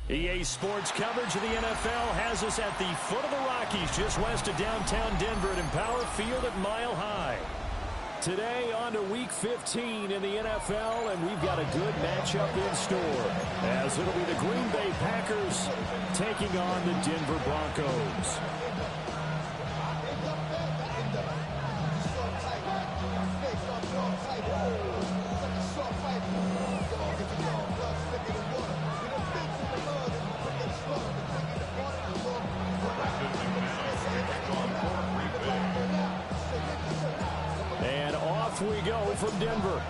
EA Sports coverage of the NFL has us at the foot of the Rockies, just west of downtown Denver at Empower Field at Mile High. Today on to Week 15 in the NFL, and we've got a good matchup in store, as it'll be the Green Bay Packers taking on the Denver Broncos. We go from Denver.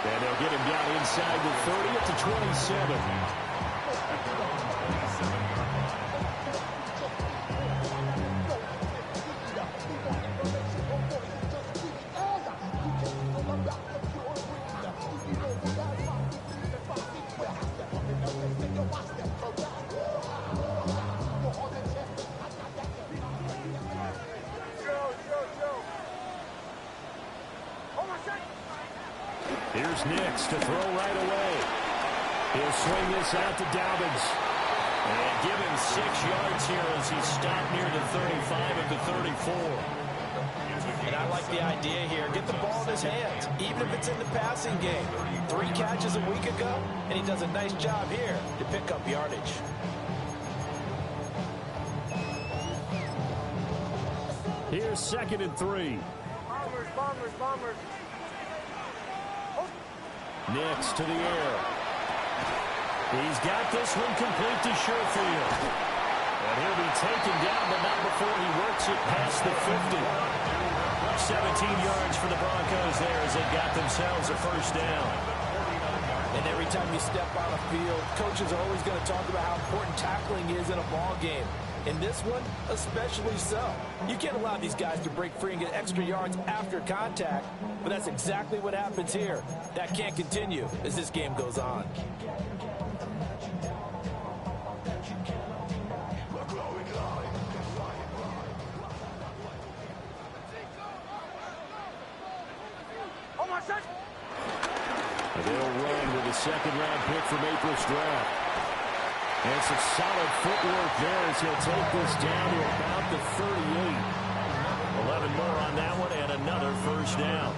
And they'll get him down inside the 30 up to 27. Here's Nix to throw right away. He'll swing this out to Dobbins. And give him 6 yards here as he's stopped near the 35 of the 34. And I like the idea here. Get the ball in his hands, even if it's in the passing game. 3 catches a week ago, and he does a nice job here to pick up yardage. Here's 2nd and 3. Bombers. Nix to the air. He's got this one complete to Sherfield. And he'll be taken down, but not before he works it past the 50. 17 yards for the Broncos there as they got themselves a first down. And every time you step on a field, coaches are always going to talk about how important tackling is in a ball game. In this one, especially so. You can't allow these guys to break free and get extra yards after contact, but that's exactly what happens here. That can't continue as this game goes on. They'll run with a second-round pick from April's draft. And some solid footwork there as he'll take this down to about the 38. 11 more on that one and another first down.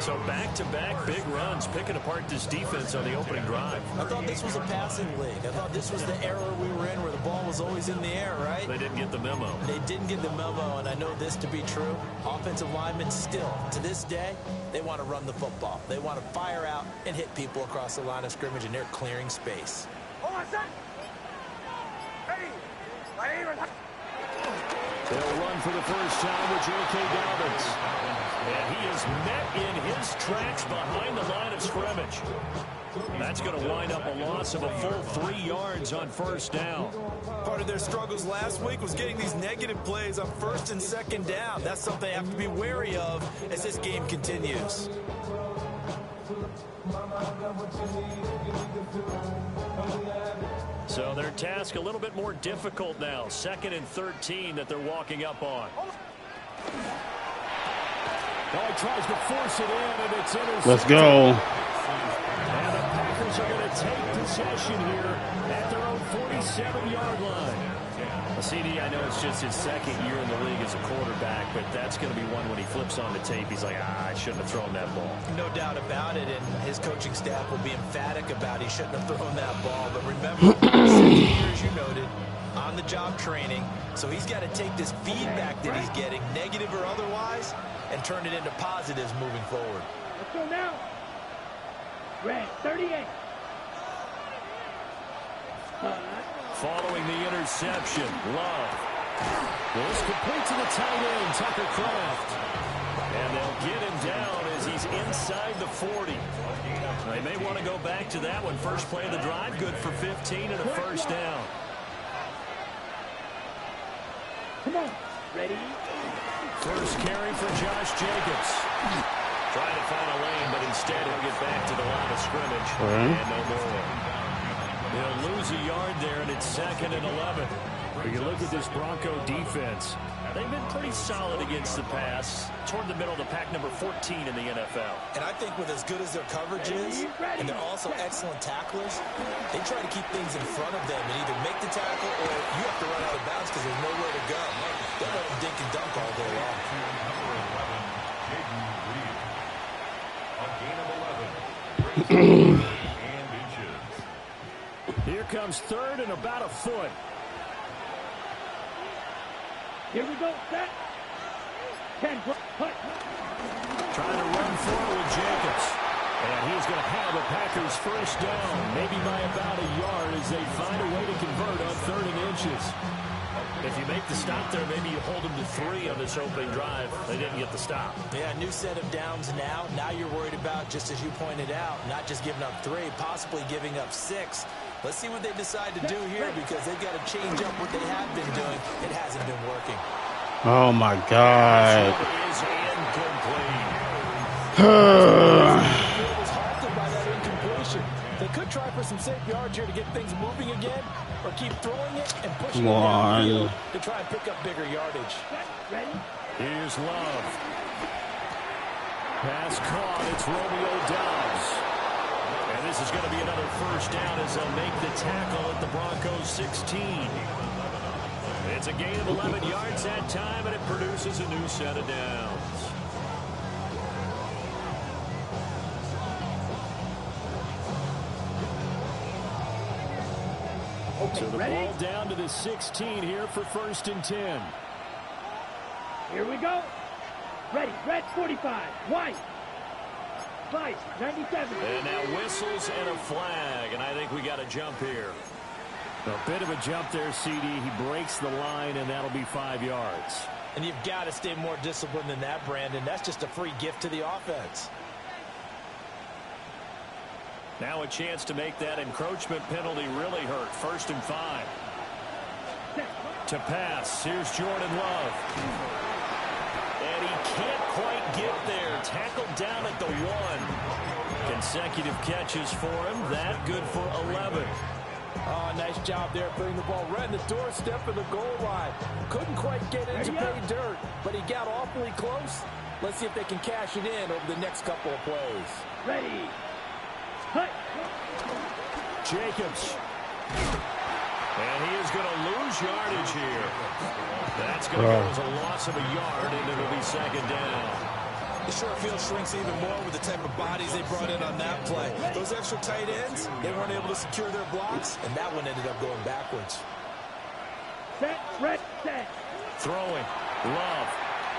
So back-to-back big runs, picking apart this defense on the opening drive. I thought this was a passing league. I thought this was the era we were in where the ball was always in the air, right? They didn't get the memo. They didn't get the memo, and I know this to be true. Offensive linemen still, to this day, they want to run the football. They want to fire out and hit people across the line of scrimmage, and they're clearing space. They'll run for the first time with J.K. Dobbins. And he is met in his tracks behind the line of scrimmage. That's going to wind up a loss of a full 3 yards on first down. Part of their struggles last week was getting these negative plays on 1st and 2nd down. That's something they have to be wary of as this game continues. So their task a little bit more difficult now. 2nd and 13 that they're walking up on. Oh, he tries to force it in, and it's intercepted. Let's go. And the Packers are going to take possession here at their own 47-yard line. CD, I know it's just his 2nd year in the league as a quarterback, but that's going to be one when he flips on the tape, he's like, I shouldn't have thrown that ball. No doubt about it, and his coaching staff will be emphatic about he shouldn't have thrown that ball. But remember, 6 years, you noted, on-the-job training, so he's got to take this feedback that he's getting, negative or otherwise, and turn it into positives moving forward. Let's go now. Red, 38. Following the interception, Love. This complete to the tight end, Tucker Kraft. And they'll get him down as he's inside the 40. They may want to go back to that one. First play of the drive, good for 15 and a first down. Come on, ready? First carry for Josh Jacobs. Trying to find a lane, but instead he'll get back to the line of scrimmage. And no more. They'll lose a yard there, and it's 2nd and 11. When you look at this Bronco defense, they've been pretty solid against the pass, toward the middle of the pack, number 14 in the NFL. And I think with as good as their coverage is, and they're also excellent tacklers, they try to keep things in front of them and either make the tackle or you have to run out of bounds because there's nowhere to go. They'll let them dink and dunk all day long. Here comes third and about a foot. Here we go, set. 10, put. Trying to run forward with Jacobs. And he's going to have a Packers first down, maybe by about a yard as they find a way to convert on 3rd and inches. If you make the stop there, maybe you hold them to 3 on this opening drive. They didn't get the stop. Yeah, new set of downs now. Now you're worried about, just as you pointed out, not just giving up 3, possibly giving up 6. Let's see what they decide to do here because they've got to change up what they have been doing. It hasn't been working. Oh, my God. Is incomplete. It was halted by that incompletion. They could try for some safe yards here to get things moving again, or keep throwing it and pushing it downfield to try and pick up bigger yardage. Ready? Here's Love. Pass caught. It's Romeo Doubs. And this is going to be another first down as they'll make the tackle at the Broncos 16. It's a gain of 11 yards that time, and it produces a new set of downs. Okay, So the ready? ball down to the 16 here for 1st and 10. Here we go. Ready, red 45, white. Slice, 97. And now whistles and a flag, and I think we got a jump here. A bit of a jump there, CD. He breaks the line, and that'll be 5 yards. And you've got to stay more disciplined than that, Brandon. That's just a free gift to the offense. Now a chance to make that encroachment penalty really hurt. 1st and 5. To pass. Here's Jordan Love. And he can't quite get there. Tackled down at the 1. Consecutive catches for him. That good for 11. Oh, nice job there putting the ball right in the doorstep of the goal line. Couldn't quite get into pay dirt, but he got awfully close. Let's see if they can cash it in over the next couple of plays. Ready. Cut. Jacobs. And he is going to lose yardage here. That's going to go as a loss of a yard, and it'll be 2nd down. The short field shrinks even more with the type of bodies they brought in on that play. Those extra tight ends, they weren't able to secure their blocks, and that one ended up going backwards. Set, red, set. Throwing. Love.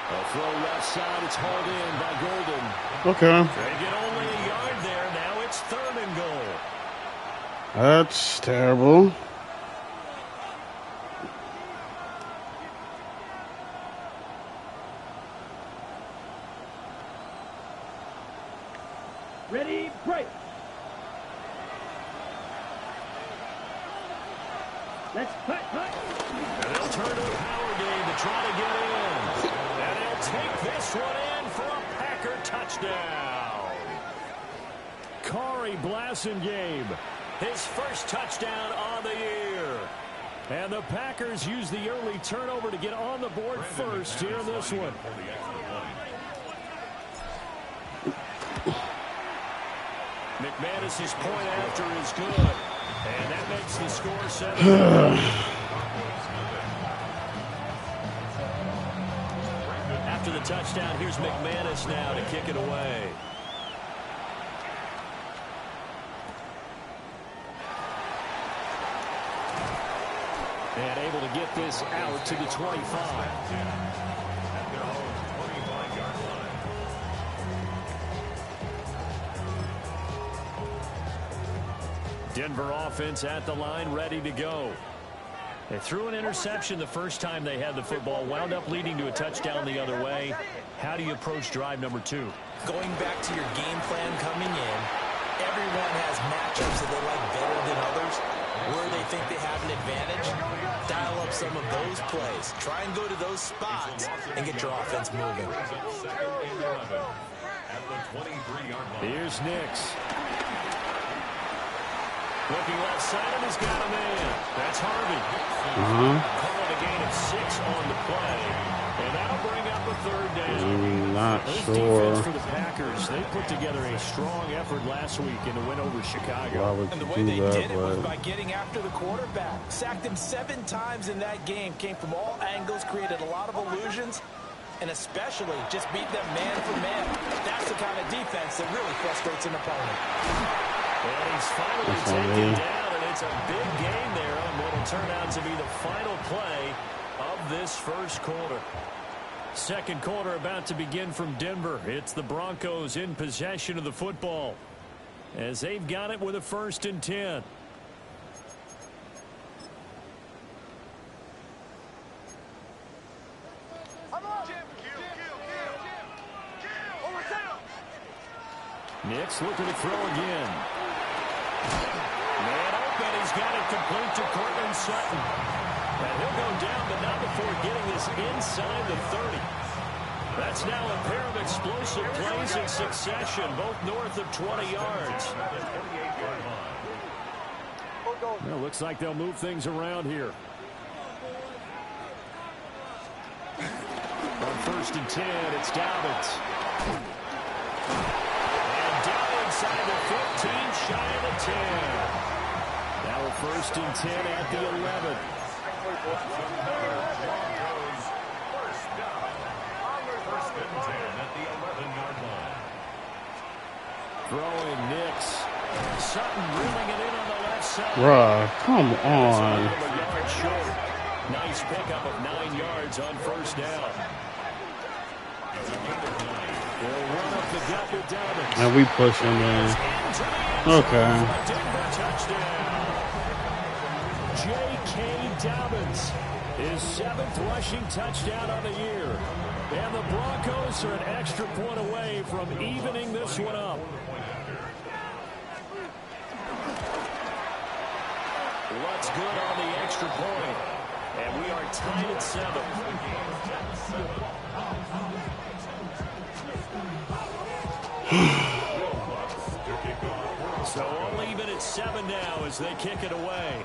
A throw left side. It's hauled in by Golden. Okay. They get only a yard there. Now it's 3rd and goal. That's terrible. Ready, break. Let's cut. And they'll turn to a power game to try to get in. And they'll take this one in for a Packer touchdown. Corey Blasingame, his first touchdown on the year. And the Packers use the early turnover to get on the board first here in this one. McManus's point after is good. And that makes the score 7. After the touchdown, here's McManus now to kick it away. And able to get this out to the 25. Denver offense at the line, ready to go. They threw an interception the first time they had the football, wound up leading to a touchdown the other way. How do you approach drive number 2? Going back to your game plan coming in, everyone has matchups that they like better than others. Where they think they have an advantage, dial up some of those plays. Try and go to those spots and get your offense moving. Here's Nix. Looking left side, and he's got a man. That's Harvey. Calling a gain of 6 on the play. And that'll bring up a third down. I'm not Defense sure. for the Packers. They put together a strong effort last week in the win over Chicago. And the way they did it was by getting after the quarterback. Sacked him 7 times in that game. Came from all angles, created a lot of illusions, and especially just beat them man for man. That's the kind of defense that really frustrates an opponent. And he's finally taken down, and it's a big gain there on what will turn out to be the final play of this first quarter. Second quarter about to begin from Denver. It's the Broncos in possession of the football as they've got it with a 1st and 10. Nix looking to throw again. Man open, he's got it complete to Cortland Sutton. And he'll go down, but not before getting this inside the 30. That's now a pair of explosive plays in succession, both north of 20 yards. Well, looks like they'll move things around here. On 1st and 10, it's Dobbins. And down inside the 15, shy of the 10. Now a 1st and 10 at the 11. Throwing Nix. Sutton reeling it in on the left side. Bruh, come on. Nice pickup of 9 yards on 1st down. They'll run up the gut with Dobbins. And we push him in. Okay. Touchdown. J.K. Dobbins, his 7th rushing touchdown on the year. And the Broncos are an extra point away from evening this one up. What's good on the extra point? And we are tied at 7. So all even at 7 now as they kick it away.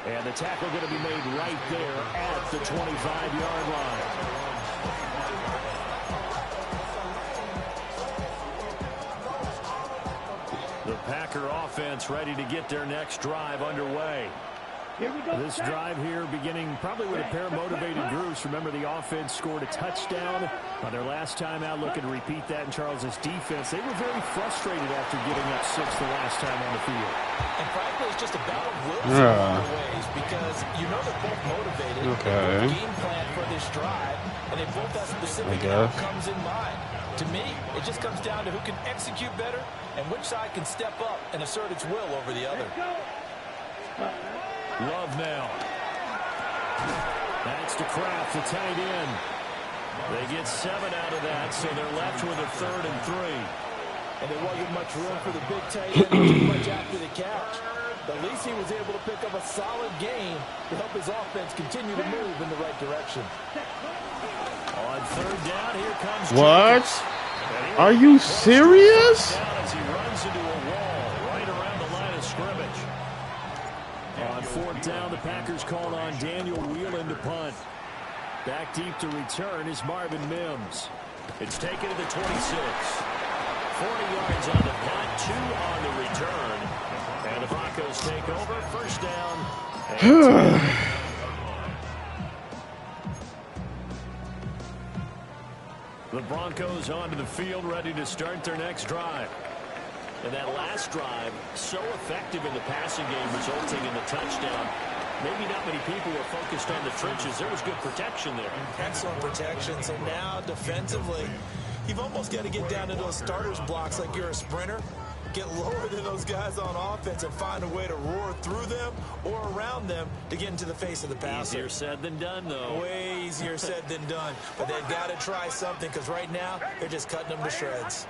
And the tackle going to be made right there at the 25-yard line. The Packer offense ready to get their next drive underway. Here we go. This drive here beginning probably with a pair of motivated groups. Remember, the offense scored a touchdown on their last time out. Looking to repeat that in Charles's defense. They were very frustrated after giving up 6 the last time on the field. And frankly, it's just a battle of wills in a lot of ways because you know they're both motivated. Okay. They both game plan for this drive, and they both have specific outcomes in mind. To me, it just comes down to who can execute better and which side can step up and assert its will over the other. Love now. That's to Kraft, the tight end. They get 7 out of that, so they're left with a 3rd and 3. And there wasn't much room for the big tight end to do much after the catch. But at least he was able to pick up a solid gain to help his offense continue to move in the right direction. On 3rd down, here comes What? Jacobs. Are you serious? As he runs into a wall right around the line of scrimmage. On 4th down, the Packers called on Daniel Whelan to punt. Back deep to return is Marvin Mims. It's taken to the 26. 40 yards on the punt, 2 on the return. And the Broncos take over. 1st down. And 10. The Broncos onto the field, ready to start their next drive. And that last drive, so effective in the passing game, resulting in the touchdown. Maybe not many people were focused on the trenches. There was good protection there. Excellent protection. So now, defensively, you've almost got to get down to those starters blocks like you're a sprinter. Get lower than those guys on offense and find a way to roar through them or around them to get into the face of the passer. Easier said than done, though. Way easier said than done. But they've got to try something because right now, they're just cutting them to shreds.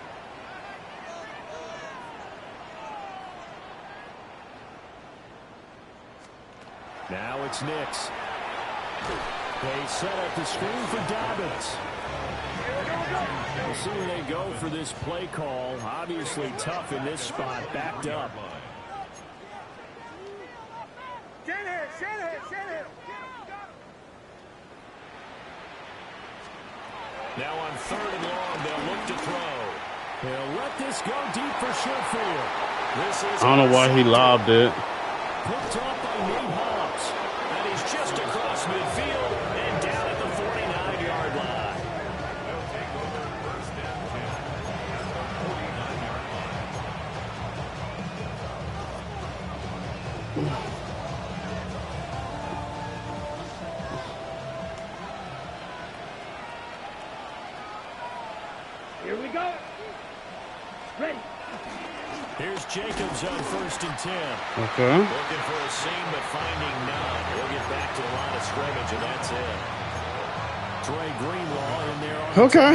Now it's Nix. They set up the screen for Dobbins. We'll see where they go for this play call. Obviously tough in this spot, backed up. Now on 3rd and long, they'll look to throw. They'll let this go deep for Sherfield. I don't know why he lobbed it. Picked up by Nate Hobbs. And he's just across midfield and down at the 49-yard line. Here we go. Ready. Here's Jacobs on 1st and 10. Okay. Looking for a seam, but finding none. He'll get back to the line of scrimmage, and that's it. Trey Greenlaw in there. Okay.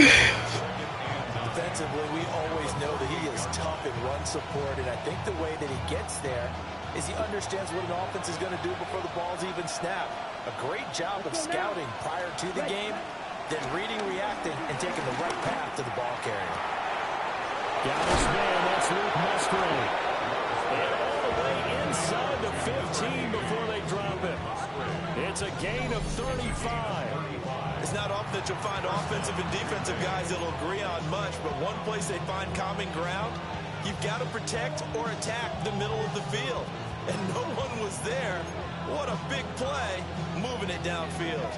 Defensively, we always know that he is tough in run support, and I think the way that he gets there is he understands what an offense is going to do before the ball's even snapped. A great job of scouting prior to the game, then reading, reacting, and taking the right path to the ball carrier. Got his man, that's Luke Musgrave. And all the way inside the 15 before they drop it. It's a gain of 35. It's not often that you'll find offensive and defensive guys that'll agree on much, but one place they find common ground, you've got to protect or attack the middle of the field. And no one was there. What a big play, moving it downfield.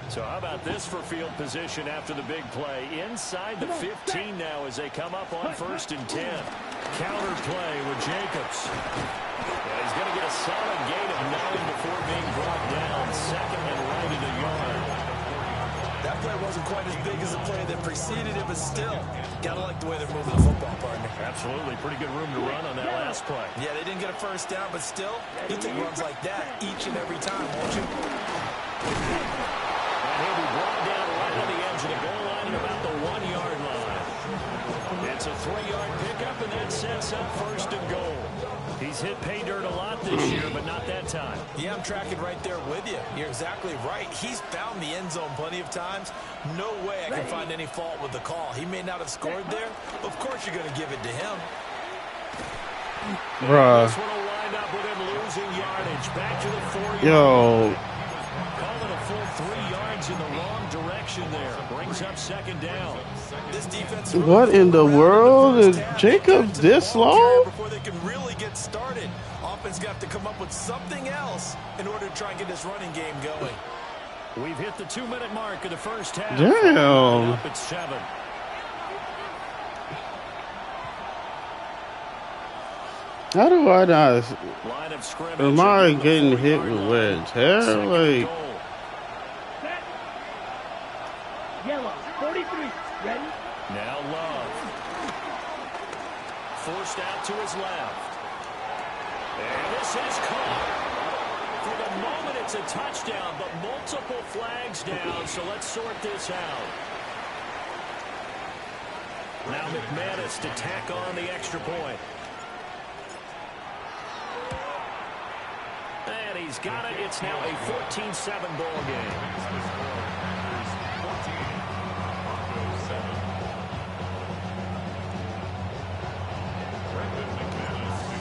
So how about this for field position after the big play? Inside the 15 now as they come up on 1st and 10. Counter play with Jacobs. And he's going to get a solid gain of 9 before being brought down. 2nd and right at a yard. That play wasn't quite as big as the play that preceded it, but still, gotta like the way they're moving the football, partner. Absolutely. Pretty good room to run on that last play. Yeah, they didn't get a first down, but still, you'll take runs like that each and every time, won't you? He'll be brought down right on the edge of the goal line at about the 1-yard line. It's a 3-yard pickup, and that sets up 1st and goal. He's hit pay dirt a lot this year, but not that time. Yeah, I'm tracking right there with you. You're exactly right. He's found the end zone plenty of times. No way I can find any fault with the call. He may not have scored there. Of course you're going to give it to him. Bruh. This one will wind up with him losing yardage. Back to the 4-yard Yo. line. Calling a full 3 yards in the wrong direction there. Brings up 2nd down. This defense. What in the world is Jacob this slow? Before they can really get started, offense got to come up with something else in order to try and get this running game going. We've hit the 2-minute mark of the first half. Damn. Up at 7. How do I not? Line of scrimmage. Am I getting hit with wedge hair? Like, Set. Yellow. 43. Ready. Now Love. Forced out to his left. And this is caught. For the moment, it's a touchdown, but multiple flags down, so let's sort this out. Now McManus to tack on the extra point. And he's got it. It's now a 14-7 ball game.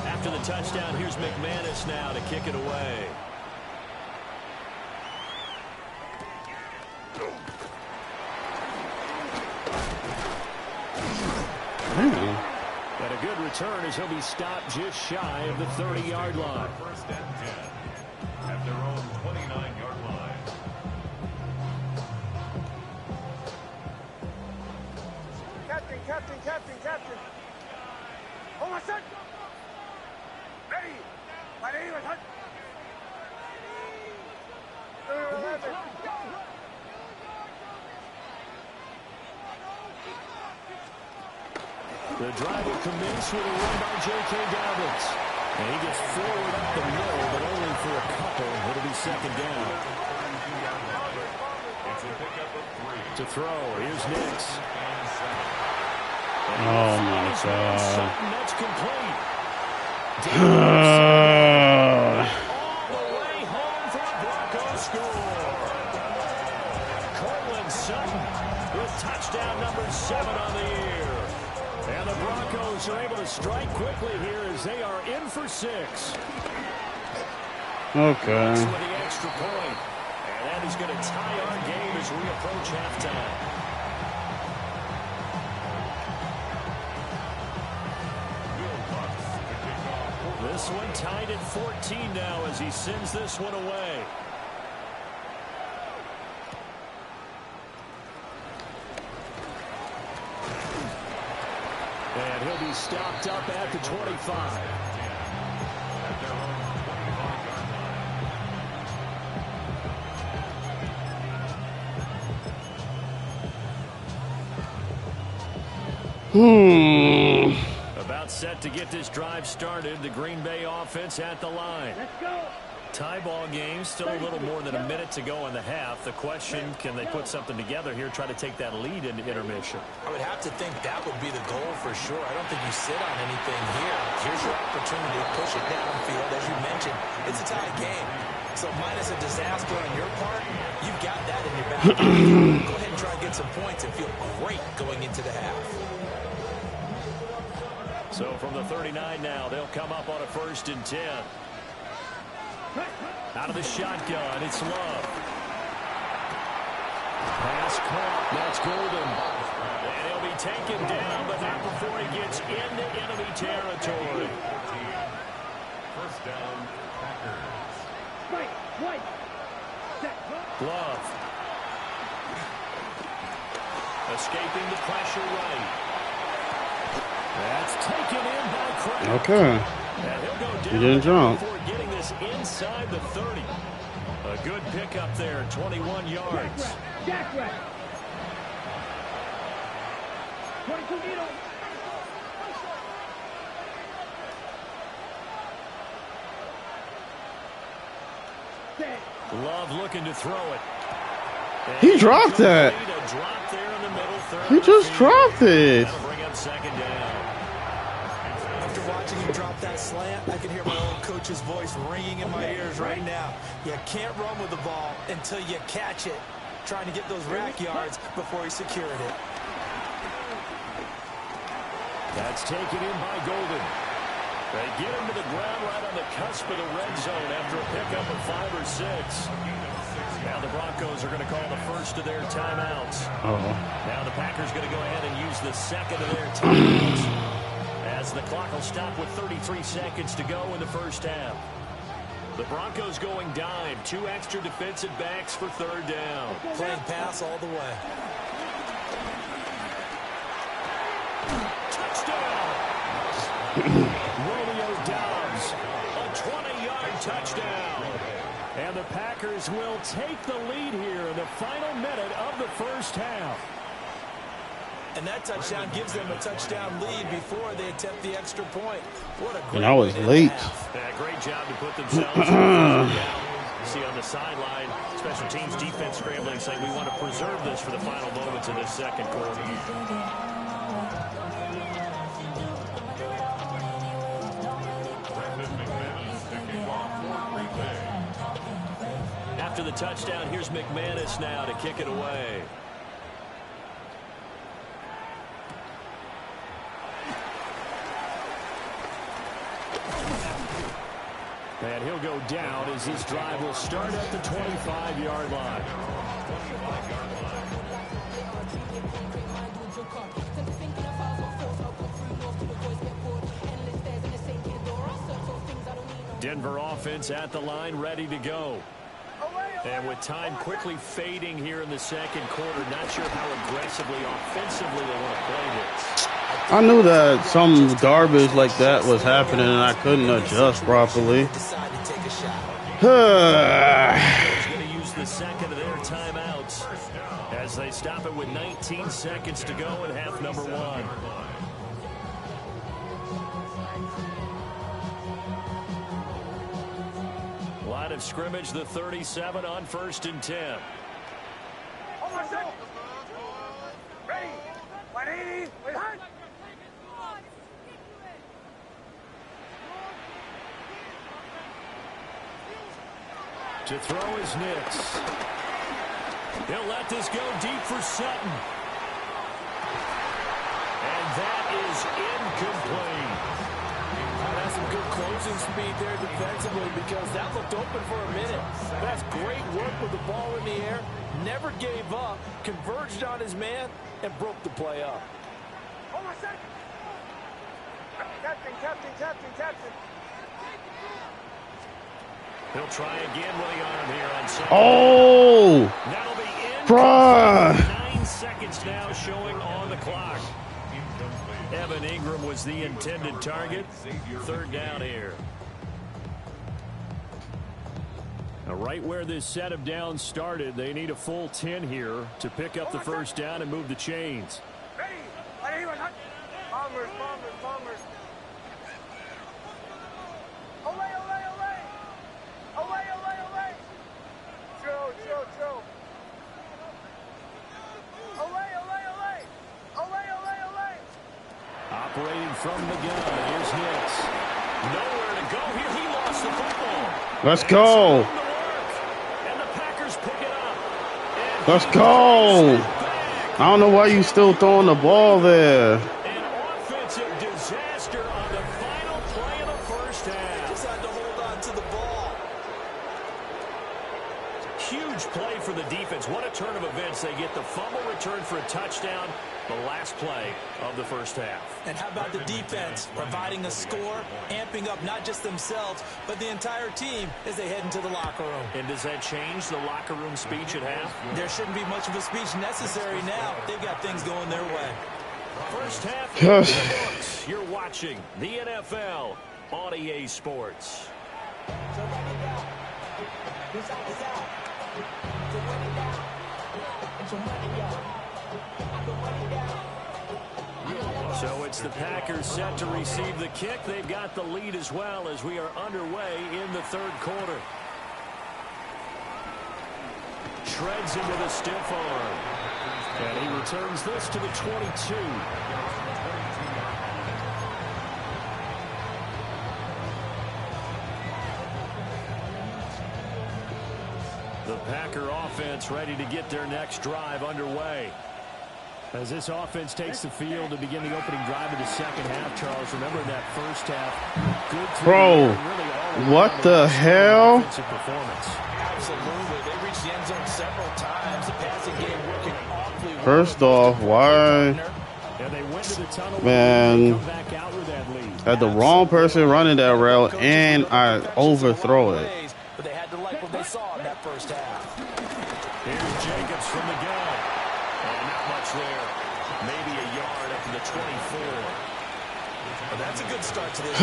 After the touchdown, here's McManus now to kick it away. And a good return as he'll be stopped just shy of the 30-yard line. First and 10 at their own 29-yard line. Captain. Hold on, son. Ready. My name is Hunt. The drive will commence with a run by J.K. Dobbins. And he gets forward up the middle, but only for a couple. It'll be 2nd down. It's a pickup of 3. To throw, here's Nix. oh my God. That's complete. All the way home for a Broncos score. And Sutton with touchdown number 7 on the year. And the Broncos are able to strike quickly here as they are in for 6. Okay. With the extra point. And that is going to tie our game as we approach halftime. This one tied at 14 now as he sends this one away. And he'll be stopped up at the 25. About set to get this drive started. The Green Bay offense at the line. Let's go. Tie ball game, still a little more than a minute to go in the half. The question, can they put something together here, try to take that lead into intermission? I would have to think that would be the goal for sure. I don't think you sit on anything here. Here's your opportunity to push it downfield. As you mentioned, it's a tie game. So minus a disaster on your part, you've got that in your back. Go ahead and try and get some points and feel great going into the half. So from the 39 now, they'll come up on a 1st and 10. Out of the shotgun, it's Love. Pass caught, that's Golden. And he'll be taken down, but not before he gets into enemy territory. First down, Packers. Right. Love. Escaping the pressure right. That's taken in by Craig. Okay. And he'll go down He didn't jump. before getting this inside the 30. A good pickup there, 21 yards. Jack Rack. 22 needle. Love looking to throw it. And He dropped that. A drop there in the middle, third He just and dropped it. That'll bring up 2nd down. After watching him drop that slant, I can hear my old coach's voice ringing in my ears right now. You can't run with the ball until you catch it. Trying to get those rack yards before he secured it. That's taken in by Golden. They get him to the ground right on the cusp of the red zone after a pickup of 5 or 6. Now the Broncos are going to call the first of their timeouts. Now the Packers going to go ahead and use the second of their timeouts. As the clock will stop with 33 seconds to go in the first half. The Broncos going dime. 2 extra defensive backs for 3rd down. Playing pass all the way. Touchdown! Romeo Doubs, a 20-yard touchdown. And the Packers will take the lead here in the final minute of the first half. And that touchdown gives them a touchdown lead before they attempt the extra point. What a great And I was way to late. half. Great job to put themselves in the down. You see on the sideline, special teams defense scrambling, saying we want to preserve this for the final moments of this second quarter. After the touchdown, here's McManus now to kick it away. And he'll go down as his drive will start at the 25-yard line. Denver offense at the line, ready to go. And with time quickly fading here in the second quarter, not sure how aggressively, offensively they want to play this. I knew that some garbage like that was happening and I couldn't adjust properly. Going to use the second of their timeouts as they stop it with 19 seconds to go in half number 1. Line of scrimmage, the 37 on 1st and 10. Hold on a second. Ready. 180. Wait, hunt. To throw is Nix. He'll let this go deep for Sutton. And that is incomplete. That's some good closing speed there defensively because that looked open for a minute. That's great work with the ball in the air. Never gave up, converged on his man, and broke the play up. Hold on a second. Captain. He'll try again with the arm here on second. Oh! That'll be in. Bruh! 9 seconds now showing on the clock. Evan Ingram was the intended target. Third down here. Now, right where this set of downs started, they need a full 10 here to pick up the first down and move the chains. Ready. Bombers. Olay. Chill. Olay. Operating from the gun. Here's Hicks. Nowhere to go here. He lost the football. Let's go. And the Packers pick it up. And Let's go. I don't know why you still throwing the ball there. an offensive disaster on the final play of the first half. Just had to hold on to the ball. Huge play for the defense. What a turn of events. They get the fumble return for a touchdown. The last play of the first half. And how about the defense providing a score, amping up not just themselves, but the entire team as they head into the locker room. And does that change the locker room speech at half? There shouldn't be much of a speech necessary now. They've got things going their way. First half in the books. You're watching the NFL on EA Sports. So it's the Packers set to receive the kick. They've got the lead as well as we are underway in the third quarter. Shreds into the stiff arm. And he returns this to the 22. The Packer offense ready to get their next drive underway. As this offense takes the field to begin the opening drive of the second half, Charles, remember that first half, good through Bro, really all what the hell? Performance. Absolutely. They reached the end zone several times. The passing game working awfully well. First off, why? Yeah, they went to the tunnel. Man, Come back out with that lead. had the wrong person running that route, and I overthrow it. But they had to like what they saw in that first half. Here's Jacobs from the gun. And not much there. Maybe a yard up to the 24. Well, that's a good start to this.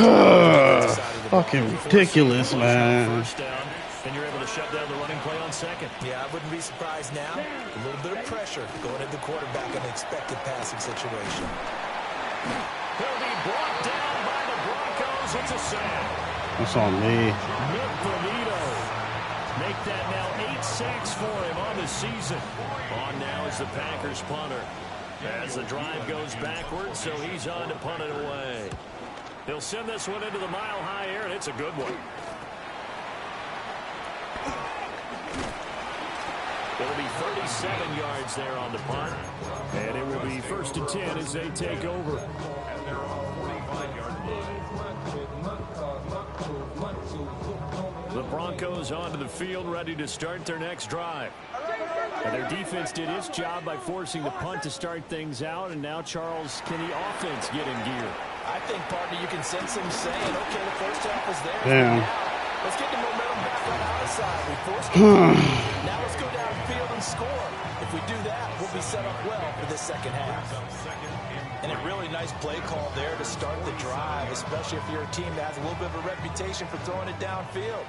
Fucking ridiculous, man. First down, and you're able to shut down the running play on second. Yeah, I wouldn't be surprised now. A little bit of pressure going at the quarterback in an expected passing situation. He'll be brought down by the Broncos. It's a sack. That's on me. Nick Bonito. Make that now 8 sacks for him on the season. On now is the Packers punter. As the drive goes backwards, so he's on to punt it away. He'll send this one into the mile-high air, and it's a good one. It'll be 37 yards there on the punt. And it will be 1st and 10 as they take over. At their own 45-yard line. The Broncos onto the field, ready to start their next drive. And their defense did its job by forcing the punt to start things out. And now, Charles, can the offense get in gear? I think, partner, you can sense them saying, okay, the first half is there. Damn. Now, let's get the momentum back on the outside. We forced it. Now let's go downfield and score. If we do that, we'll be set up well for this second half. And a really nice play call there to start the drive, especially if you're a team that has a little bit of a reputation for throwing it downfield.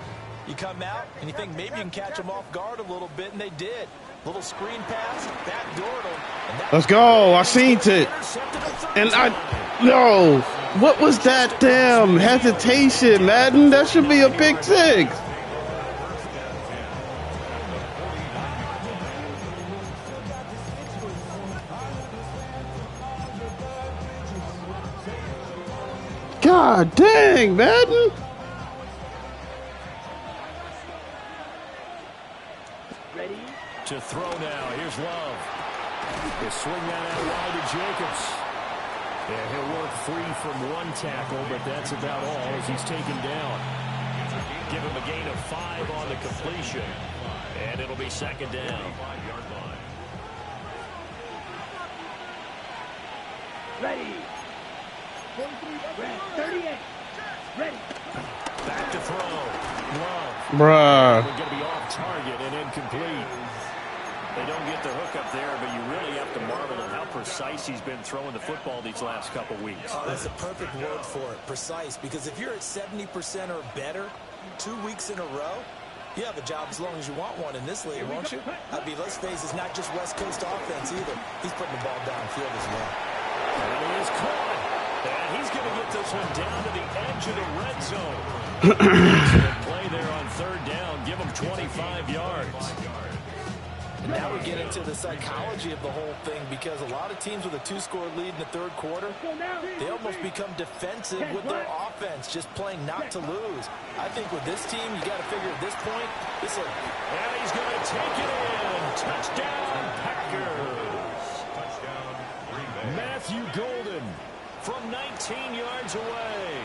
You come out and you think maybe you can catch them off guard a little bit, and they did. Little screen pass, backdoored them. Let's go. I seen it. And no. What was that damn hesitation, Madden? That should be a pick six. God dang, Madden. Ready? To throw now. Here's Love. They swing that out wide to Jacobs. Yeah, he'll work free from one tackle, but that's about all as he's taken down. Give him a gain of 5 on the completion. And it'll be second down. Ready? 38. Ready? Back to throw. Love. Bruh. We're going to be off target and incomplete. They don't get the hook up there, but you really have to marvel at how precise he's been throwing the football these last couple weeks. That's a perfect word for it, precise, because if you're at 70% or better 2 weeks in a row, you have a job as long as you want one in this league, won't you? I mean, let's face it, it's not just West Coast offense either. He's putting the ball downfield as well. And he is caught. And he's going to get this one down to the edge of the red zone. Excellent play there on third down. Give him 25 yards. And now we get into the psychology of the whole thing, because a lot of teams with a 2-score lead in the third quarter, they almost become defensive with their offense, just playing not to lose. I think with this team, you got to figure at this point, this is and he's going to take it in. Touchdown, Packers. Touchdown, Green Bay. Matthew Golden from 19 yards away.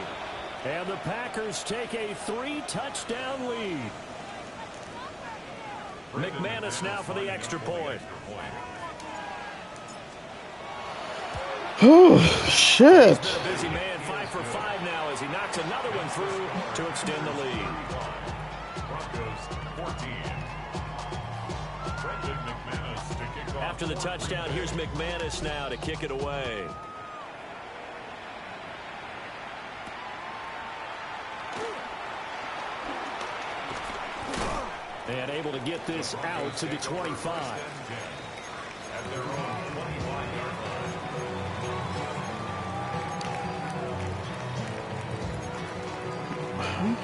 And the Packers take a 3-touchdown lead. McManus now for the extra point. Oh, shit. He's been a busy man, 5 for 5 now as he knocks another one through to extend the lead. Broncos 14. Brendan McManus to kick off. After the touchdown, here's McManus now to kick it away. And able to get this out to the 25. At their own 25-yard line.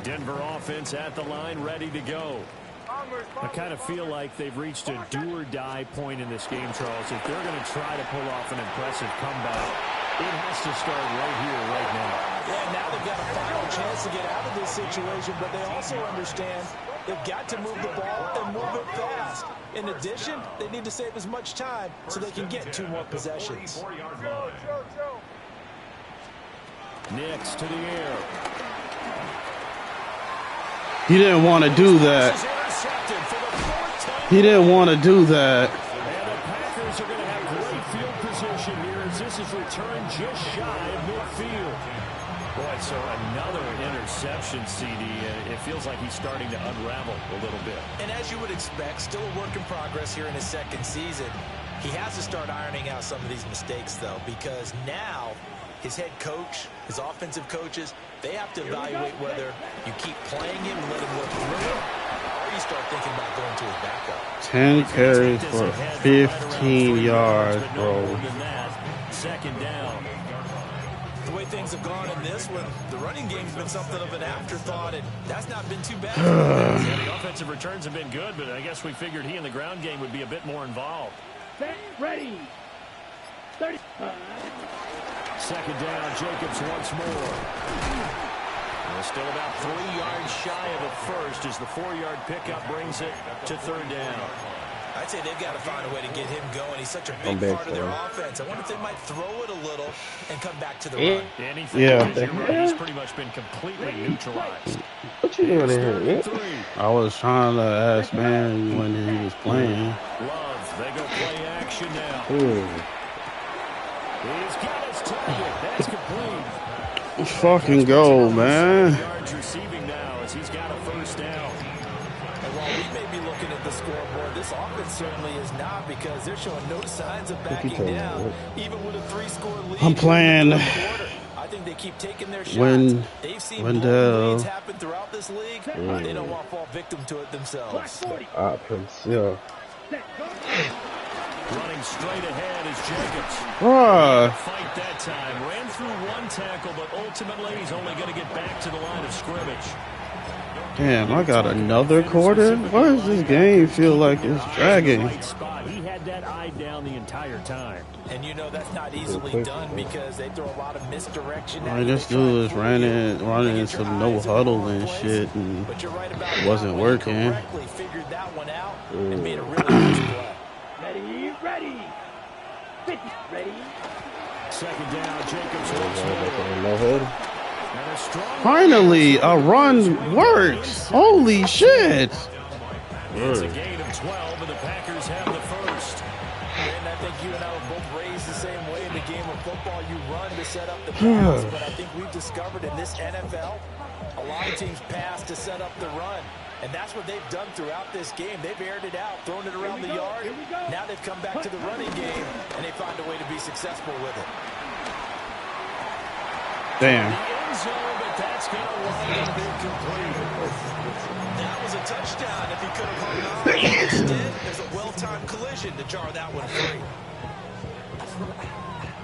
Denver offense at the line, ready to go. I kind of feel like they've reached a do-or-die point in this game, Charles. If they're going to try to pull off an impressive comeback, it has to start right here, right now. Yeah, now they've got a final chance to get out of this situation, but they also understand they've got to move the ball and move it fast. In addition, they need to save as much time so they can get 2 more possessions. Nix to the air. He didn't want to do that. He didn't want to do that. And the Packers are going to have great field position here as this is returned just shy of midfield. Boy, so another interception, CD. It feels like he's starting to unravel a little bit. And as you would expect, still a work in progress here in his second season. He has to start ironing out some of these mistakes, though, because now his head coach, his offensive coaches, they have to evaluate whether you keep playing him and let him work through it, or you start thinking about going to his backup. 10 carries for 15 yards, bro. Second down. The way things have gone in this one, the running game's been something of an afterthought, and that's not been too bad. Yeah, the offensive returns have been good, but I guess we figured he in the ground game would be a bit more involved. Set. Ready? 35. Second down, Jacobs once more. We're still about 3 yards shy of the first as the 4-yard pickup brings it to third down. I'd say they've got to find a way to get him going. He's such a big part of their offense. I wonder if they might throw it a little and come back to the run. He's pretty much been completely neutralized. What you doing in here? I was trying to ask man when he was playing. Love, they go play action now. Ooh. He's got his target. That's complete. Let's fucking go, man. Yards receiving now as he's got a first down. And while we may be looking at the scoreboard, this offense certainly is not, because they're showing no signs of backing down, even with a 3-score lead. I'm playing. I think they keep taking their shots. They've seen leads happen throughout this league. They don't want to fall victim to it themselves. Options, yeah. Running straight ahead is Jacobs. Fight that time. Ran through one tackle, but ultimately he's only going to get back to the line of scrimmage. Damn, I got another quarter? Why does this game feel like it's dragging? He had that eye down the entire time. And you know that's not easily done because they throw a lot of misdirection. This dude is running some no huddle and shit, and it wasn't working. Figured that one out. and made a really nice play. Ready, ready. 50, ready. Second down, Jacobs once more. No hood. And a strong Finally, a run works. Holy shit. It's a gain of 12, and the Packers have the first. And I think you and I were both raised the same way in the game of football. You run to set up the pass, but I think we've discovered in this NFL, a lot of teams pass to set up the run. And that's what they've done throughout this game. They've aired it out, thrown it around the yard. Now they've come back to the running game, and they find a way to be successful with it. Damn. The end zone, but that's going to wind up incomplete. That was a touchdown if he could have hung on. Instead, there's a well-timed collision to jar that one free.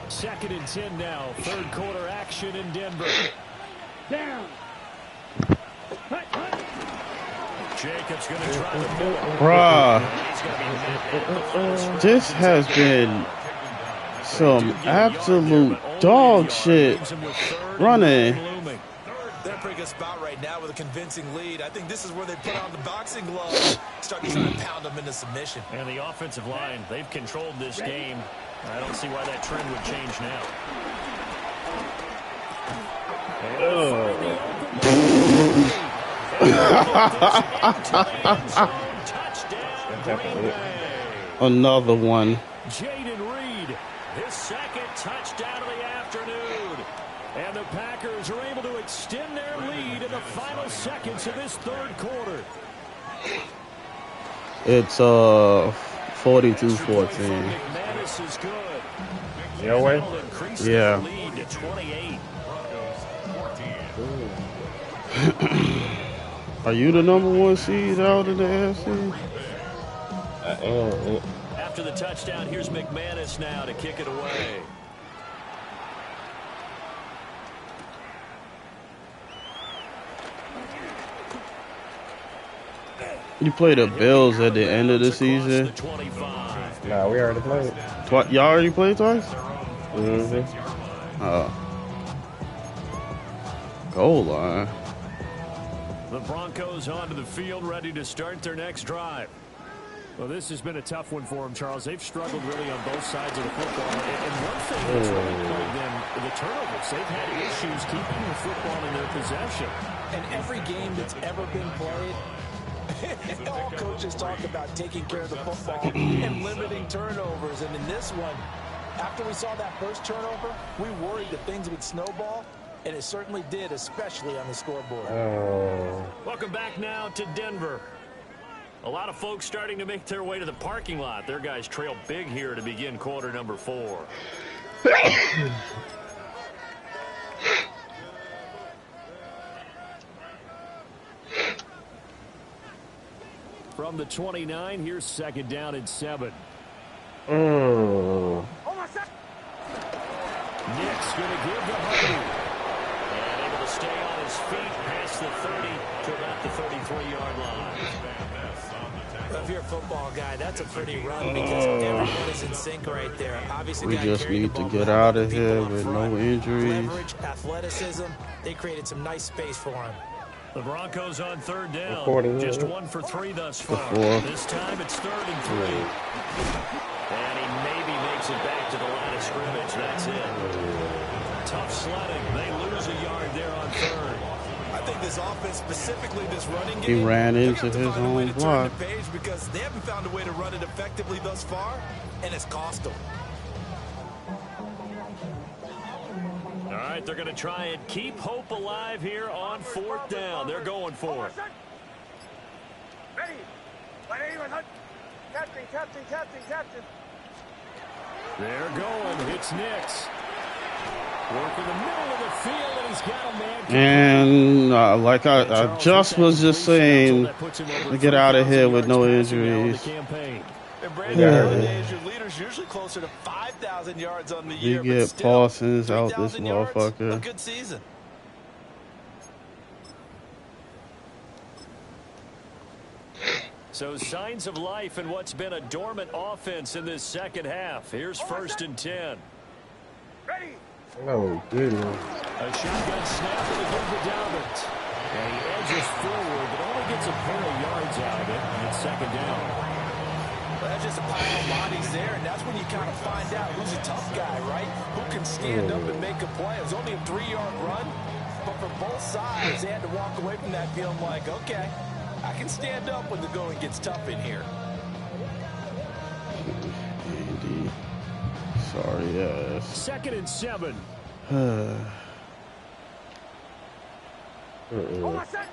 Second and 10 now. Third quarter action in Denver. Down. Hut, hut. Jacobs going to try the middle. Bruh. He's going to be met. This has been some absolute dog shit running. They're in a pretty good spot right now with a convincing lead. I think this is where they put on the boxing gloves, start to try to pound them into submission. And the offensive line, they've controlled this game. I don't see why that trend would change now. Another one. Jaden Reed, his second touchdown of the afternoon. And the Packers are able to extend their lead in the final seconds of this third quarter. It's 42-14. McManus is good. Your way? Increases Yeah. the lead to 28. Are you the number one seed out in the AFC? After the touchdown, here's McManus now to kick it away. You play the Bills at the end of the season. The 25. Nah, we already played. Y'all already played twice? Mm-hmm. Goal line. The Broncos onto the field, ready to start their next drive. Well, this has been a tough one for them, Charles. They've struggled really on both sides of the football. And one thing that's really plagued them, the turnovers. They've had issues keeping the football in their possession. And every game that's ever been played, all coaches talk about taking care of the football and limiting turnovers. And in this one, after we saw that first turnover, we worried that things would snowball, and it certainly did, especially on the scoreboard. Welcome back now to Denver. A lot of folks starting to make their way to the parking lot. Their guys trail big here to begin quarter number 4. From the 29, here's second down and 7. Oh, my son. Nick's going to give the Hardy. And able to stay on his feet past the 30 to about the 33-yard line. If you're a football guy, that's a pretty run because everyone is in sync right there. Obviously, We just need to get out of here with no injuries. Leverage, athleticism, they created some nice space for him. The Broncos on third down. According to Just it. 1 for 3 thus far. Four. This time it's 3rd and 3. And he maybe makes it back to the line of scrimmage. That's it. Tough sledding. They lose a yard there on 3rd. I think this offense, specifically this running He game, ran they into have to his find a way own to turn block. the page because they haven't found a way to run it effectively thus far, and it's cost them. All right, they're going to try and keep hope alive here on 4th down. They're going for it. Ready. My name is Hunt. Captain. They're going. It's Nix. Working the middle of the field, and he's got a man. And like I just was just saying, to get out of here with no injuries. And Brandon, Yeah. nowadays, your leader's usually closer to 5,000 yards on the We year, but get still, Parsons out this 3,000 yards, a motherfucker. good season. So signs of life in what's been a dormant offense in this second half. Here's 1st and 10. Ready. Oh, goodness. A shotgun snap to the give to Dalvin. And he edges forward, but only gets a pair of yards out of it. And it's 2nd down. Well, that's just a pile of bodies there, and that's when you kind of find out who's a tough guy, right? Who can stand up and make a play. It was only a 3-yard run, but for both sides, they had to walk away from that feeling like, okay, I can stand up when the going gets tough in here. Andy. Sorry, yes. 2nd and 7. Oh, my son.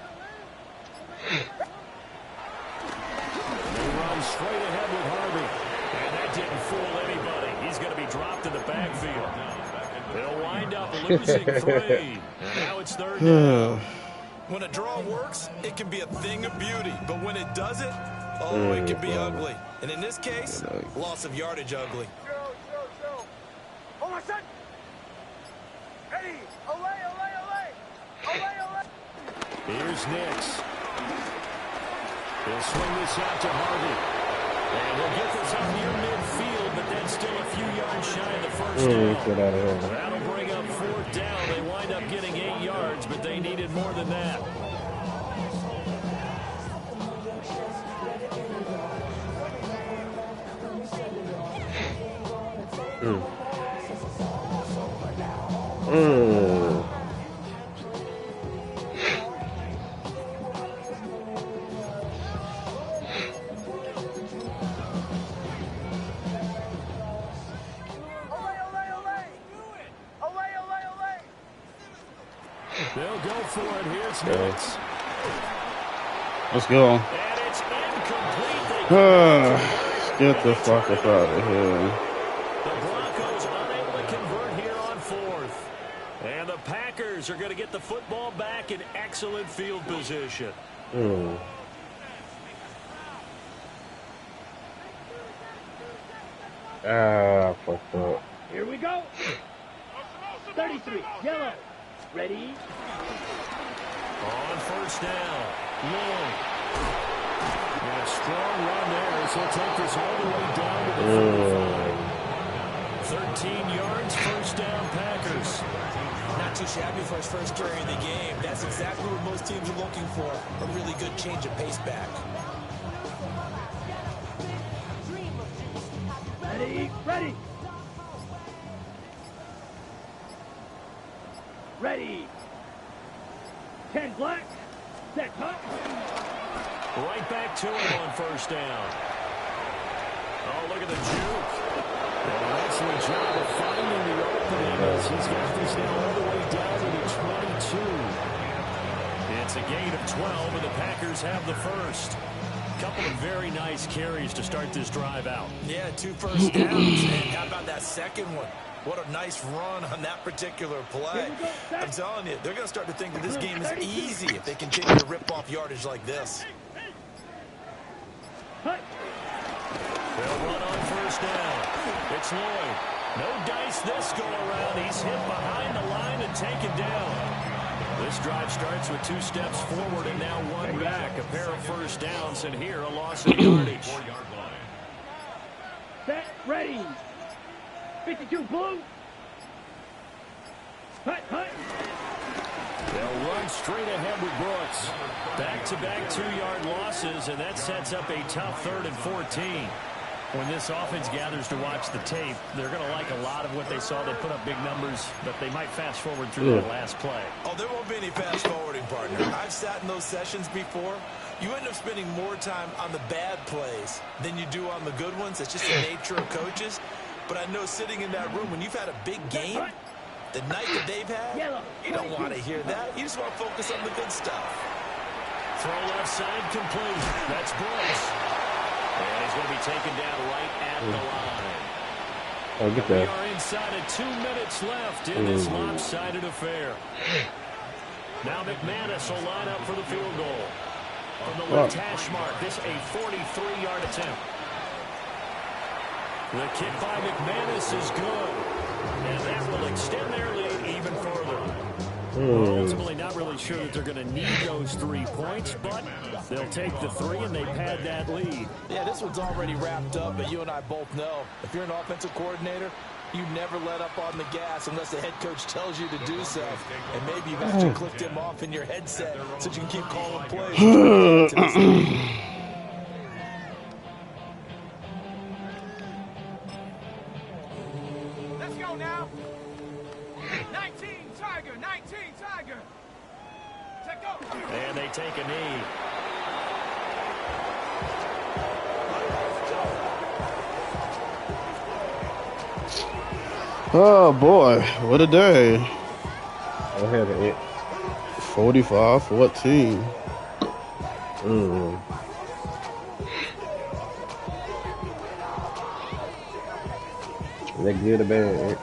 They run straight ahead with Harvey. And that didn't fool anybody. He's going to be dropped in the backfield. They'll wind up losing 3. And now it's 3rd down. When a draw works, it can be a thing of beauty. But when it doesn't, oh, it can be ugly. And in this case, loss of yardage ugly. Show. Oh, my son. Ready. Away. Here's Nix. He'll swing this out to Harvey. And we'll get this up near midfield, but then still a few yards shy of the first down. Get out of here. That'll bring up 4th down. They wind up getting 8 yards, but they needed more than that. They'll go for it. Here's Nix. Let's go. And it's incomplete. Let's get the fuck up out of here. The Broncos unable to convert here on 4th. And the Packers are going to get the football back in excellent field position. Fucked up. Here we go. 33, yellow. Ready? On 1st down, Long. And a strong run there as he'll take this all the way down to the 45. 13 yards, 1st down, Packers. Not too shabby for his first carry of the game. That's exactly what most teams are looking for, a really good change of pace back. Ready. Ready. 10 black. Set up. Right back to him on 1st down. Oh, look at the juke. And an excellent job of finding the opening as he's got this now all the way down to the 22. It's a gain of 12, and the Packers have the first. Couple of very nice carries to start this drive out. Yeah, 2 first downs. And how about that second one? What a nice run on that particular play. I'm telling you, they're going to start to think that this game is easy if they continue to rip off yardage like this. They'll run on 1st down. It's Lloyd. No dice this go around. He's hit behind the line and taken down. This drive starts with 2 steps forward and now 1 back. A pair of 1st downs, and here a loss of yardage. Set. Ready. 52 blue. Hut. They'll run straight ahead with Brooks. Back-to-back 2-yard losses, and that sets up a tough 3rd and 14. When this offense gathers to watch the tape, they're going to like a lot of what they saw. They put up big numbers, but they might fast-forward through that last play. Oh, there won't be any fast-forwarding, partner. I've sat in those sessions before. You end up spending more time on the bad plays than you do on the good ones. It's just the nature of coaches. But I know sitting in that room, when you've had a big game, the night that they've had, you don't want to hear that. You just want to focus on the good stuff. Throw left side complete. That's Brooks. And he's going to be taken down right at the line. Oh, get We that. are inside of 2 minutes left in this lopsided affair. Now McManus will line up for the field goal. From the left hash mark, this a 43-yard attempt. The kick by McManus is good. And that will extend their lead even further. We're ultimately not really sure that they're going to need those 3 points, but they'll take the 3 and they pad that lead. Yeah, this one's already wrapped up, but you and I both know if you're an offensive coordinator, you never let up on the gas unless the head coach tells you to do so. And maybe you've actually clicked him off in your headset so you can keep calling plays. go now. 19, Tiger. 19, Tiger. Take go. And they take a knee. Oh boy, what a day. I had it. 45-14. That good or bad?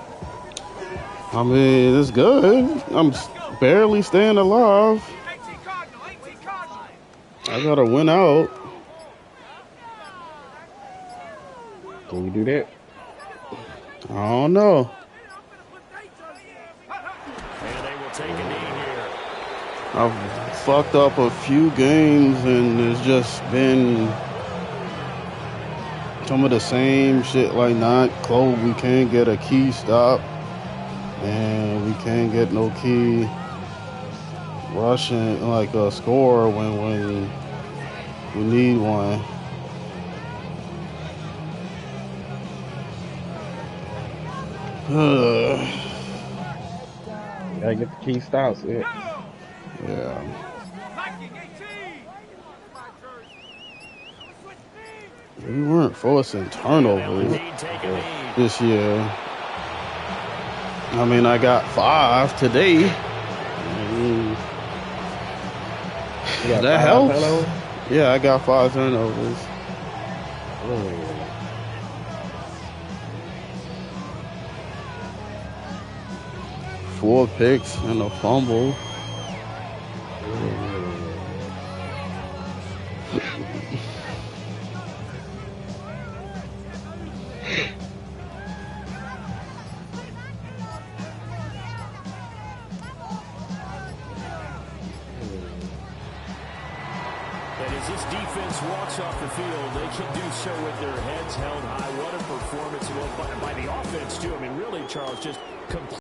I mean, it's good. I'm barely staying alive. 18 Cardinal. 18 Cardinal. I gotta win out. Can you do that? I don't know. And they will take a knee here. I've fucked up a few games and it's just been some of the same shit, like not close. We can't get a key stop and we can't get no key rushing, like a score when we need one. Gotta get the key stops. Yeah. Yeah. Viking 18. We weren't forcing turnovers this year. I mean, I got 5 today. That helps. Turnovers? Yeah, I got 5 turnovers. 4 picks and a fumble. And as this defense walks off the field, they can do so with their heads held high. What a performance by the offense, too. I mean, really, Charles, just complete.